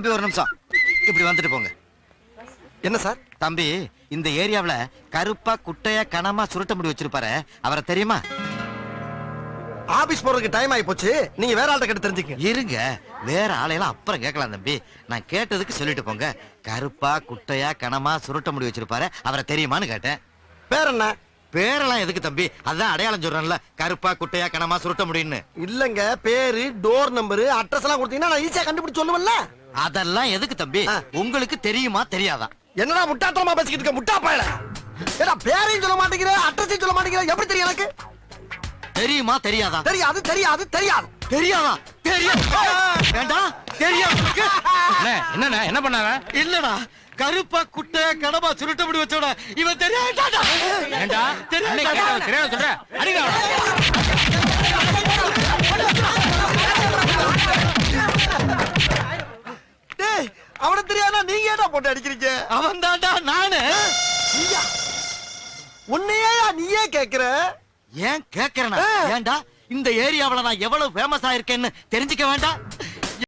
தம்பி ஒரு நிமிஷம் இப்படி வந்துட்டு போங்க. என்ன சார்? தம்பி, இந்த ஏரியாவுல கருப்பா குட்டையா கனமா சுருட்ட முடி வச்சிருப்பாரு, அவரை தெரியுமா? ஆபீஸ் போறதுக்கு டைம் ஆகி போச்சு, நீங்க வேற ஆள்கிட்ட கேட்டு தெரிஞ்சுக்க. இருங்க, வேற ஆளையெல்லாம் அப்புறம் கேட்கலாம் தம்பி. நான் கேட்டதுக்கு சொல்லிட்டு போங்க. கருப்பா குட்டையா கனமா சுருட்ட முடி வச்சிருப்பாரு, அவரை தெரியுமான்னு கேட்டேன். பேர் என்ன? பேரெல்லாம் எதுக்கு தம்பி? அதான் அடையாளம் சொல்றேன்ல, கருப்பா குட்டையா கனமா சுருட்ட முடின்னு. இல்லங்க, பேரு, டோர் நம்பர், அட்ரஸ் எல்லாம் கொடுத்தீங்கன்னா நான் ஈஸியா கண்டுபிடிச்சு சொல்லுவேன்ல. அதெல்லாம் எதுக்கு தம்பி? உங்களுக்கு தெரியுமா தெரியாதா? என்னடா முட்டாத்தனமா பேசிக்கிட்டு இருக்க முட்டா பயல? ஏடா பேரையும் சொல்ல மாட்டேங்கிற, அட்ரஸையும் சொல்ல மாட்டேங்கிற, எப்படி தெரியும் எனக்கு? தெரியுமா தெரியாதா? தெரியாது தெரியாது தெரியாது. தெரியாதா? தெரியும். வேண்டாம், தெரியும். என்ன என்ன பண்ணாங்க? இல்லடா, கருப்பா குட்டையா கனமா சுருட்ட முடி வச்சோட இவன் தெரியாதா? ஏண்டா தெரியாத சொல்ற? அடிங்க டேய், அவன தெரியாதா நீங்க ஏடா போட்டு அடிக்கிறீங்க? அவன் தான்டா நானு. நீயா? உன்னையா நீயே கேக்குற? ஏன் கேக்குறேனா? ஏன்டா, இந்த ஏரியாவுல நான் எவ்வளவு ஃபேமஸ் ஆயிருக்கேன்னு தெரிஞ்சுக்க வேண்டாம்?